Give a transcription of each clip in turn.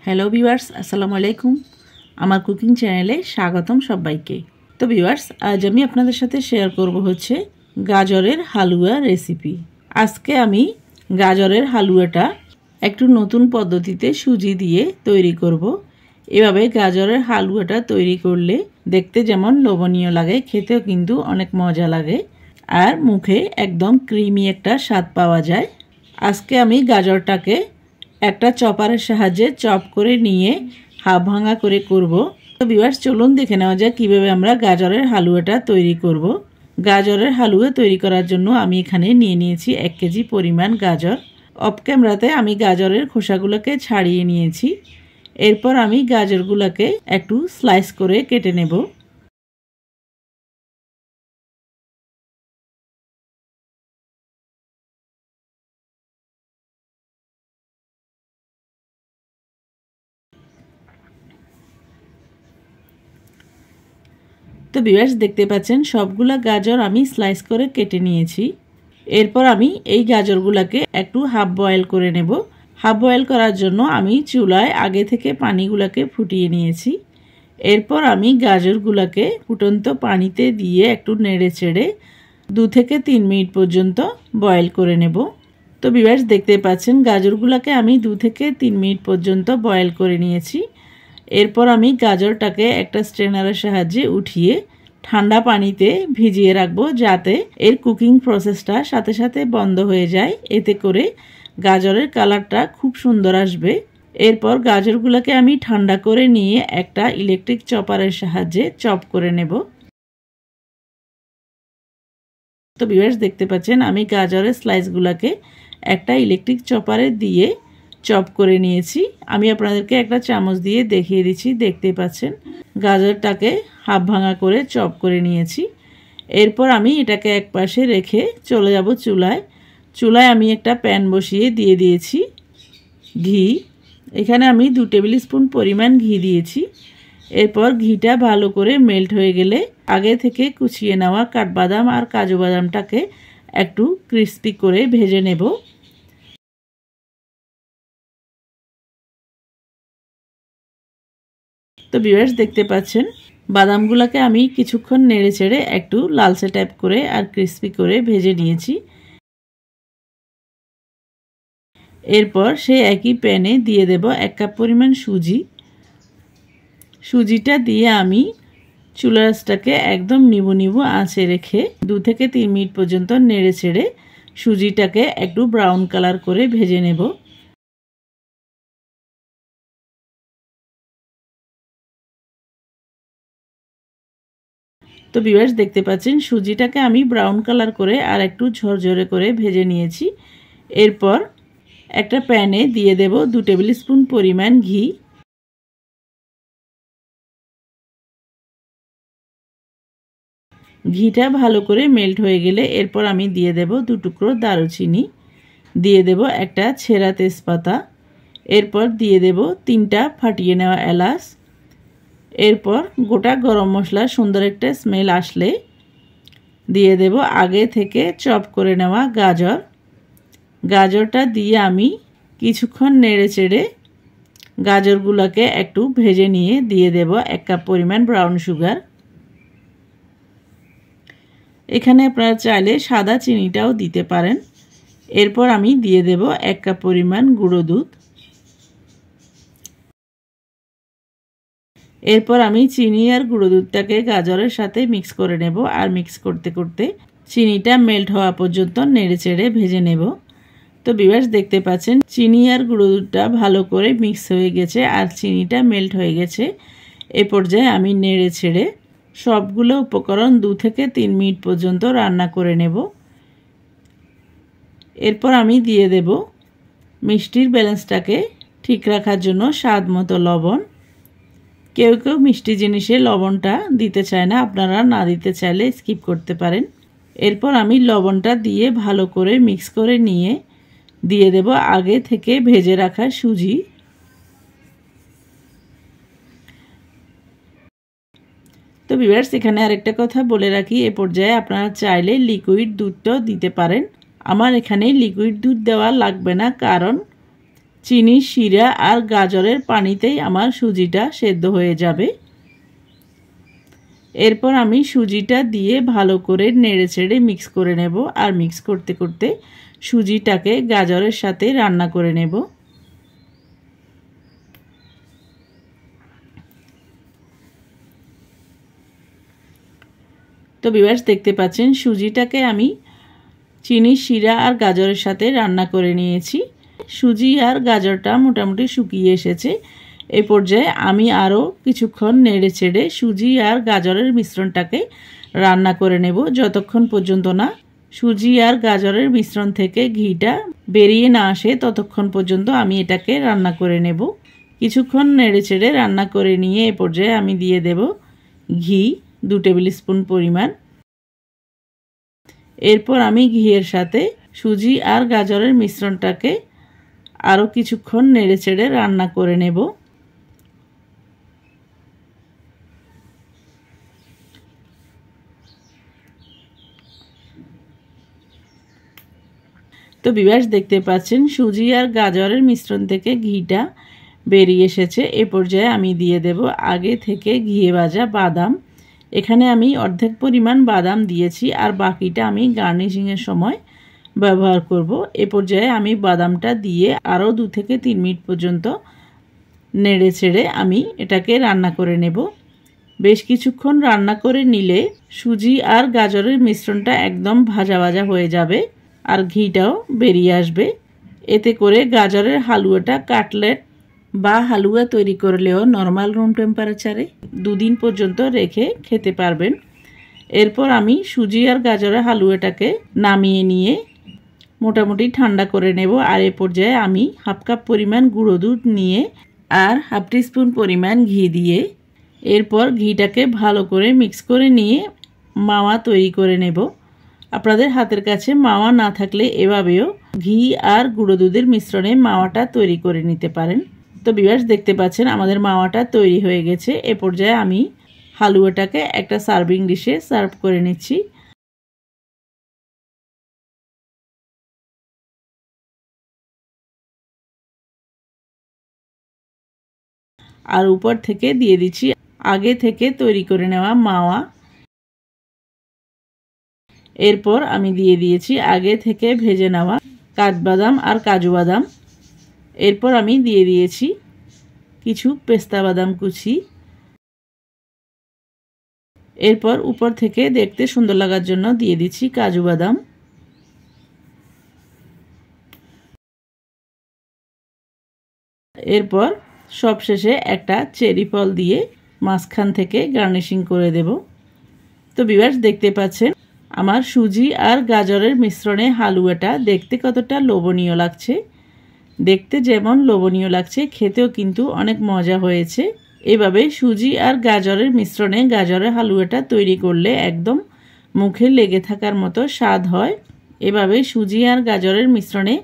Hello viewers, আসসালামু আলাইকুম। আমার কুকিং চ্যানেলে স্বাগতম সবাইকে। তো ভিউয়ার্স, আজ আমি আপনাদের সাথে শেয়ার করব হচ্ছে গাজরের হালুয়া রেসিপি। আজকে আমি গাজরের হালুয়াটা একটু নতুন পদ্ধতিতে সুজি দিয়ে তৈরি করব। এভাবে গাজরের হালুয়াটা তৈরি করলে দেখতে যেমন লোভনীয় লাগে, খেতেও কিন্তু অনেক মজা লাগে আর মুখে একদম ক্রিমি একটা স্বাদ পাওয়া যায়। আজকে আমি গাজরটাকে একটা চপারের সাহায্যে চপ করে নিয়ে হাফ ভাঙা করে করব। তো ভিউয়ার্স, চলুন দেখে নেওয়া যায় কীভাবে আমরা গাজরের হালুয়াটা তৈরি করব। গাজরের হালুয়া তৈরি করার জন্য আমি এখানে নিয়ে নিয়েছি 1 কেজি পরিমাণ গাজর। অফ ক্যামেরাতে আমি গাজরের খোসাগুলোকে ছাড়িয়ে নিয়েছি। এরপর আমি গাজরগুলোকে একটু স্লাইস করে কেটে নেব। তো ভিউয়ার্স, দেখতে পাচ্ছেন সবগুলা গাজর আমি স্লাইস করে কেটে নিয়েছি। এরপর আমি এই গাজরগুলোকে একটু হাফ বয়েল করে নেব। হাফ বয়েল করার জন্য আমি চুলায় আগে থেকে পানিগুলোকে ফুটিয়ে নিয়েছি। এরপর আমি গাজরগুলোকে ফুটন্ত পানিতে দিয়ে একটু নেড়ে চেড়ে 2 থেকে 3 মিনিট পর্যন্ত বয়েল করে নেব। তো ভিউয়ার্স, দেখতে পাচ্ছেন গাজরগুলোকে আমি 2 থেকে 3 মিনিট পর্যন্ত বয়েল করে নিয়েছি। এরপর আমি গাজরটাকে একটা স্ট্রেনারের সাহায্যে উঠিয়ে ঠান্ডা পানিতে ভিজিয়ে রাখবো, যাতে এর কুকিং প্রসেসটা সাথে সাথে বন্ধ হয়ে যায়। এতে করে গাজরের কালারটা খুব সুন্দর আসবে। এরপর গাজরগুলোকে আমি ঠান্ডা করে নিয়ে একটা ইলেকট্রিক চপারের সাহায্যে চপ করে নেব। তো ভিউয়ার্স, দেখতে পাচ্ছেন আমি গাজরের স্লাইসগুলোকে একটা ইলেকট্রিক চপারে দিয়ে চপ করে নিয়েছি। আমি আপনাদেরকে একটা চামচ দিয়ে দেখিয়ে দিচ্ছি। দেখতে পাচ্ছেন গাজরটাকে হাফ ভাঙা করে চপ করে নিয়েছি। এরপর আমি এটাকে এক পাশে রেখে চলে যাব চুলায়। চুলায় আমি একটা প্যান বসিয়ে দিয়ে দিয়েছি ঘি। এখানে আমি 2 টেবিল স্পুন পরিমাণ ঘি দিয়েছি। এরপর ঘিটা ভালো করে মেল্ট হয়ে গেলে আগে থেকে কুচিয়ে নেওয়া কাঠবাদাম আর কাজু বাদামটাকে একটু ক্রিস্পি করে ভেজে নেব। তো ভিউয়ার্স, দেখতে পাচ্ছেন বাদামগুলোকে আমি কিছুক্ষণ নেড়ে চেড়ে একটু লালচে টাইপ করে আর ক্রিস্পি করে ভেজে নিয়েছি। এরপর সেই একই প্যানে দিয়ে দেব 1 কাপ পরিমাণ সুজি। সুজিটা দিয়ে আমি চুলার আঁচটাকে একদম নিবু নিবু আঁচে রেখে 2 থেকে 3 মিনিট পর্যন্ত নেড়ে চেড়ে সুজিটাকে একটু ব্রাউন কালার করে ভেজে নেব। তো ভিউয়ার্স, দেখতে পাচ্ছেন সুজিটাকে আমি ব্রাউন কালার করে আর একটু ঝরঝরে করে ভেজে নিয়েছি। এরপর একটা প্যানে দিয়ে দেব 2 টেবিল স্পুন পরিমাণ ঘি। ঘিটা ভালো করে মেল্ট হয়ে গেলে এরপর আমি দিয়ে দেব 2 টুকরো দারুচিনি, দিয়ে দেব একটা ছেঁড়া তেজপাতা, এরপর দিয়ে দেব 3টা ফাটিয়ে নেওয়া এলাচ। এরপর গোটা গরম মশলা সুন্দর একটা স্মেল আসলে দিয়ে দেব আগে থেকে চপ করে নেওয়া গাজর। গাজরটা দিয়ে আমি কিছুক্ষণ নেড়ে চেড়ে গাজরগুলোকে একটু ভেজে নিয়ে দিয়ে দেব 1 কাপ পরিমাণ ব্রাউন সুগার। এখানে আপনারা চাইলে সাদা চিনিটাও দিতে পারেন। এরপর আমি দিয়ে দেব 1 কাপ পরিমাণ গুঁড়ো দুধ। এরপর আমি চিনি আর গুঁড়ো দুধটাকে গাজরের সাথে মিক্স করে নেব আর মিক্স করতে করতে চিনিটা মেল্ট হওয়া পর্যন্ত নেড়ে চেড়ে ভেজে নেব। তো ভিউয়ার্স, দেখতে পাচ্ছেন চিনি আর গুঁড়ো দুধটা ভালো করে মিক্স হয়ে গেছে আর চিনিটা মেল্ট হয়ে গেছে। এ পর্যায়ে আমি নেড়ে ছেড়ে সবগুলো উপকরণ 2 থেকে 3 মিনিট পর্যন্ত রান্না করে নেব। এরপর আমি দিয়ে দেব মিষ্টির ব্যালেন্সটাকে ঠিক রাখার জন্য স্বাদ মতো লবণ। কেউ কেউ মিষ্টি জিনিসে লবণটা দিতে চায় না, আপনারা না দিতে চাইলে স্কিপ করতে পারেন। এরপর আমি লবণটা দিয়ে ভালো করে মিক্স করে নিয়ে দিয়ে দেব আগে থেকে ভেজে রাখা সুজি। তো ভিউয়ার্স, এখানে আরেকটা কথা বলে রাখি, এ পর্যায়ে আপনারা চাইলে লিকুইড দুধটাও দিতে পারেন। আমার এখানে লিকুইড দুধ দেওয়া লাগবে না, কারণ চিনি, শিরা আর গাজরের পানিতেই আমার সুজিটা সেদ্ধ হয়ে যাবে। এরপর আমি সুজিটা দিয়ে ভালো করে নেড়েচেড়ে মিক্স করে নেব, আর মিক্স করতে করতে সুজিটাকে গাজরের সাথে রান্না করে নেব। তো ভিউয়ার্স দেখতে পাচ্ছেন সুজিটাকে আমি চিনি, শিরা আর গাজরের সাথে রান্না করে নিয়েছি। সুজি আর গাজরটা মোটামুটি শুকিয়ে এসেছে। এই পর্যায়ে আমি আরও কিছুক্ষণ নেড়ে চেড়ে সুজি আর গাজরের মিশ্রণটাকে রান্না করে নেব, যতক্ষণ পর্যন্ত না সুজি আর গাজরের মিশ্রণ থেকে ঘিটা বেরিয়ে না আসে ততক্ষণ পর্যন্ত আমি এটাকে রান্না করে নেব। কিছুক্ষণ নেড়ে চেড়ে রান্না করে নিয়ে এ পর্যায়ে আমি দিয়ে দেব ঘি 2 টেবিল স্পুন পরিমাণ। এরপর আমি ঘিয়ের সাথে সুজি আর গাজরের মিশ্রণটাকে আরও কিছুক্ষণ নেড়ে চেড়ে রান্না করে নেব। তো ভিউয়ার্স দেখতে পাচ্ছেন সুজি আর গাজরের মিশ্রণ থেকে ঘিটা বেরিয়ে এসেছে। এ পর্যায়ে আমি দিয়ে দেব আগে থেকে ঘিয়ে ভাজা বাদাম। এখানে আমি অর্ধেক পরিমাণ বাদাম দিয়েছি, আর বাকিটা আমি গার্নিশিংয়ের সময় ব্যবহার করব। এ পর্যায়ে আমি বাদামটা দিয়ে আরও 2 থেকে 3 মিনিট পর্যন্ত নেড়ে ছেড়ে আমি এটাকে রান্না করে নেব। বেশ কিছুক্ষণ রান্না করে নিলে সুজি আর গাজরের মিশ্রণটা একদম ভাজা ভাজা হয়ে যাবে, আর ঘিটাও বেরিয়ে আসবে। এতে করে গাজরের হালুয়াটা কাটলেট বা হালুয়া তৈরি করলেও নর্মাল রুম টেম্পারেচারে 2 দিন পর্যন্ত রেখে খেতে পারবেন। এরপর আমি সুজি আর গাজরের হালুয়াটাকে নামিয়ে নিয়ে মোটামুটি ঠান্ডা করে নেব। আর এ পর্যায়ে আমি হাফ কাপ পরিমাণ গুঁড়ো দুধ নিয়ে আর হাফ টিস্পুন পরিমাণ ঘি দিয়ে এরপর ঘিটাকে ভালো করে মিক্স করে নিয়ে মাওয়া তৈরি করে নেব। আপনাদের হাতের কাছে মাওয়া না থাকলে এভাবেও ঘি আর গুঁড়ো দুধের মিশ্রণে মাওয়াটা তৈরি করে নিতে পারেন। তো ভিউয়ার্স দেখতে পাচ্ছেন আমাদের মাওয়াটা তৈরি হয়ে গেছে। এ পর্যায়ে আমি হালুয়াটাকে একটা সার্ভিং ডিশে সার্ভ করে নিচ্ছি। আর উপর থেকে দিয়ে দিচ্ছি আগে থেকে তৈরি করে নেওয়া মাওয়া। এরপর আমি দিয়ে দিয়েছি আগে থেকে ভেজে নেওয়া কাঠবাদাম আর কাজু বাদাম। এরপর আমি দিয়ে দিয়েছি কিছু পেস্তা বাদাম কুচি। এরপর উপর থেকে দেখতে সুন্দর লাগার জন্য দিয়ে দিচ্ছি কাজু বাদাম। এরপর সবশেষে একটা চেরি ফল দিয়ে মাঝখান থেকে গার্নিশিং করে দেব। তো ভিউয়ার্স দেখতে পাচ্ছেন আমার সুজি আর গাজরের মিশ্রণে হালুয়াটা দেখতে কতটা লোভনীয় লাগছে। দেখতে যেমন লোভনীয় লাগছে, খেতেও কিন্তু অনেক মজা হয়েছে। এভাবে সুজি আর গাজরের মিশ্রণে গাজরের হালুয়াটা তৈরি করলে একদম মুখে লেগে থাকার মতো স্বাদ হয়। এভাবে সুজি আর গাজরের মিশ্রণে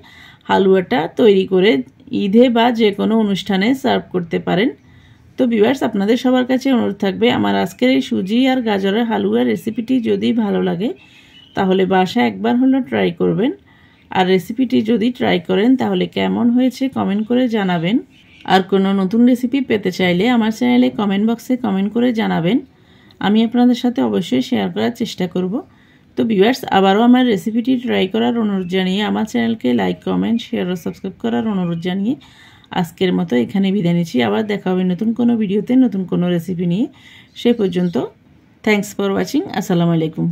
হালুয়াটা তৈরি করে ঈদে বা যে কোনো অনুষ্ঠানে সার্ভ করতে পারেন। তো ভিউয়ার্স আপনাদের সবার কাছে অনুরোধ থাকবে আমার আজকের এই সুজি আর গাজরের হালুয়ার রেসিপিটি যদি ভালো লাগে তাহলে বাসায় একবার হলো ট্রাই করবেন। আর রেসিপিটি যদি ট্রাই করেন তাহলে কেমন হয়েছে কমেন্ট করে জানাবেন। আর কোনো নতুন রেসিপি পেতে চাইলে আমার চ্যানেলে কমেন্ট বক্সে কমেন্ট করে জানাবেন, আমি আপনাদের সাথে অবশ্যই শেয়ার করার চেষ্টা করব। তো ভিউয়ার্স আবারও আমার রেসিপিটি ট্রাই করার অনুরোধ জানিয়ে আমার চ্যানেলকে লাইক, কমেন্ট, শেয়ার ও সাবস্ক্রাইব করার অনুরোধ জানিয়ে আজকের মতো এখানে বিদায় নিচ্ছি। আবার দেখা হবে নতুন কোনো ভিডিওতে নতুন কোনো রেসিপি নিয়ে। সে পর্যন্ত থ্যাঙ্কস ফর ওয়াচিং। আসসালামু আলাইকুম।